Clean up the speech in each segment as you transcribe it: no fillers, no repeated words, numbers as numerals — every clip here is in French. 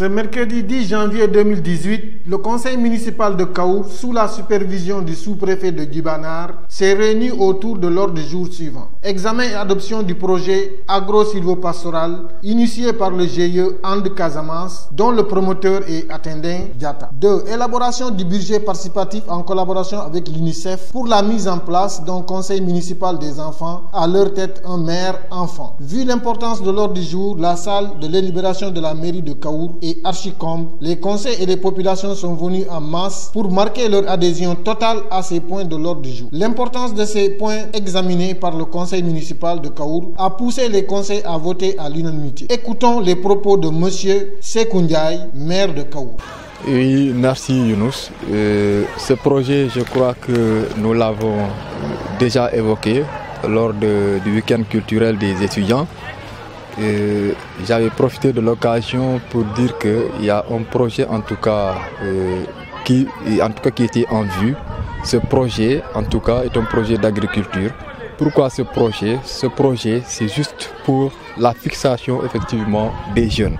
Ce mercredi 10 janvier 2018, le conseil municipal de Kaour, sous la supervision du sous-préfet de Djibanar, s'est réuni autour de l'ordre du jour suivant. Examen et adoption du projet agro-silvopastoral initié par le GIE And Casamance, dont le promoteur est Atendin Diatta. 2. Élaboration du budget participatif en collaboration avec l'UNICEF pour la mise en place d'un conseil municipal des enfants, à leur tête un maire enfant. Vu l'importance de l'ordre du jour, la salle de délibération de la mairie de Kaour et archicombe, les conseils et les populations sont venus en masse pour marquer leur adhésion totale à ces points de l'ordre du jour. L'importance de ces points examinés par le conseil municipal de Kaour a poussé les conseils à voter à l'unanimité. Écoutons les propos de M. Sekou Ndiaye, maire de Kaour. Oui, merci Younous. Ce projet, je crois que nous l'avons déjà évoqué lors du week-end culturel des étudiants. J'avais profité de l'occasion pour dire qu'il y a un projet en tout cas qui était en vue. Ce projet en tout cas est un projet d'agriculture. Pourquoi ce projet? Ce projet, c'est juste pour la fixation effectivement des jeunes.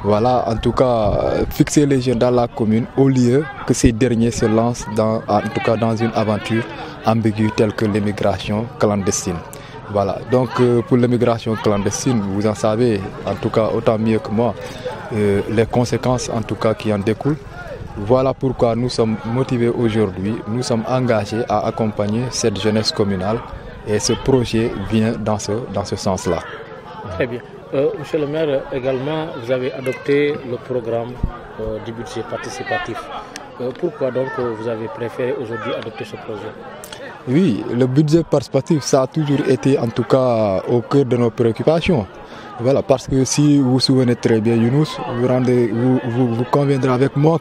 Voilà, en tout cas, fixer les jeunes dans la commune au lieu que ces derniers se lancent dans une aventure ambiguë telle que l'immigration clandestine. Voilà, donc pour l'immigration clandestine, vous en savez en tout cas autant mieux que moi les conséquences en tout cas qui en découlent. Voilà pourquoi nous sommes motivés aujourd'hui, nous sommes engagés à accompagner cette jeunesse communale et ce projet vient dans ce sens-là. Très bien. Monsieur le maire, également vous avez adopté le programme du budget participatif. Pourquoi donc vous avez préféré aujourd'hui adopter ce projet? Oui, le budget participatif, ça a toujours été en tout cas au cœur de nos préoccupations. Voilà, parce que si vous vous souvenez très bien, Younous, vous conviendrez avec moi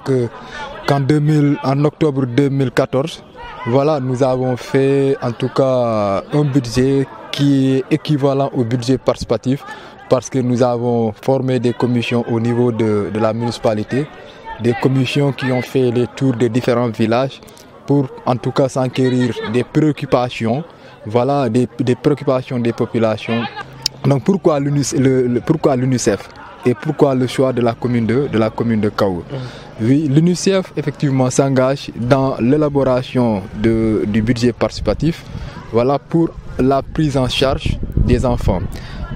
qu'en octobre 2014, voilà, nous avons fait en tout cas un budget qui est équivalent au budget participatif parce que nous avons formé des commissions au niveau de la municipalité, des commissions qui ont fait les tours des différents villages pour en tout cas s'enquérir des préoccupations, voilà, des préoccupations des populations. Donc pourquoi l'UNICEF et pourquoi le choix de la commune de Kaour? Oui, l'UNICEF effectivement s'engage dans l'élaboration du budget participatif, voilà, pour la prise en charge des enfants.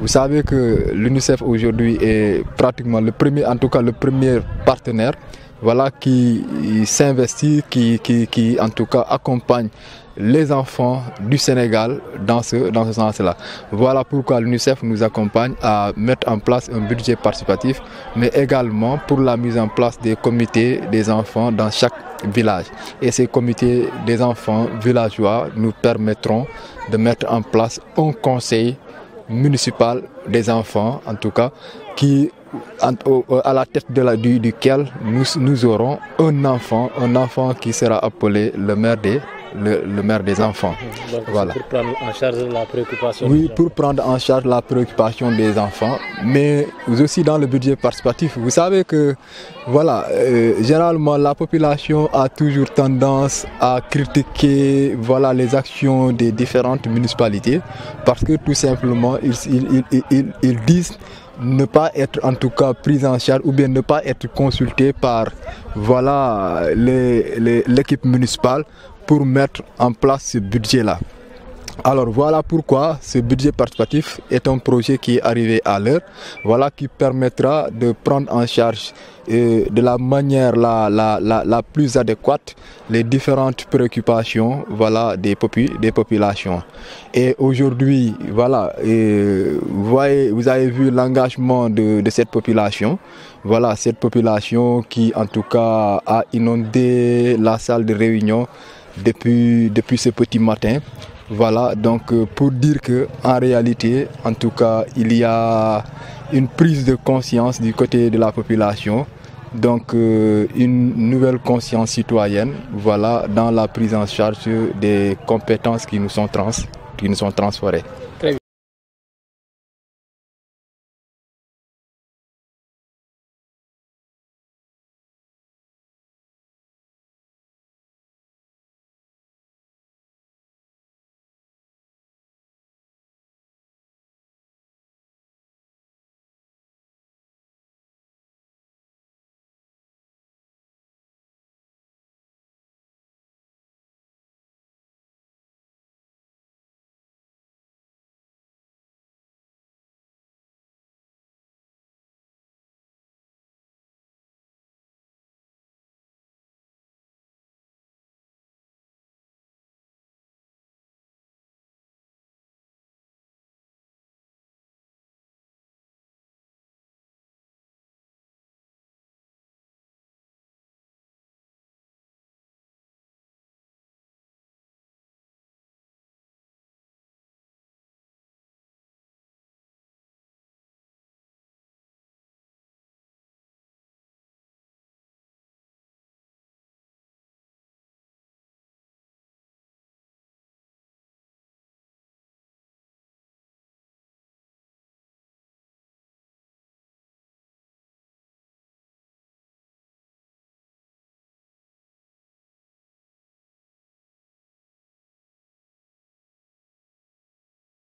Vous savez que l'UNICEF aujourd'hui est pratiquement le premier partenaire, voilà, qui s'investit, qui en tout cas accompagne les enfants du Sénégal dans ce sens-là. Voilà pourquoi l'UNICEF nous accompagne à mettre en place un budget participatif, mais également pour la mise en place des comités des enfants dans chaque village. Et ces comités des enfants villageois nous permettront de mettre en place un conseil municipal des enfants, en tout cas, à la tête duquel nous aurons un enfant qui sera appelé le maire des enfants. Donc, voilà. Pour prendre en charge la préoccupation. Oui, pour prendre en charge la préoccupation des enfants, mais aussi dans le budget participatif. Vous savez que voilà, généralement la population a toujours tendance à critiquer, voilà, les actions des différentes municipalités parce que tout simplement ils disent ne pas être en tout cas pris en charge ou bien ne pas être consulté par, voilà, l'équipe municipale pour mettre en place ce budget-là. Alors voilà pourquoi ce budget participatif est un projet qui est arrivé à l'heure, voilà, qui permettra de prendre en charge de la manière la plus adéquate les différentes préoccupations, voilà, des populations. Et aujourd'hui, voilà, vous avez vu l'engagement de cette population, voilà, cette population qui en tout cas a inondé la salle de réunion depuis ce petit matin. Voilà, donc pour dire que en réalité, en tout cas, il y a une prise de conscience du côté de la population, donc une nouvelle conscience citoyenne, voilà, dans la prise en charge des compétences qui nous sont transférées.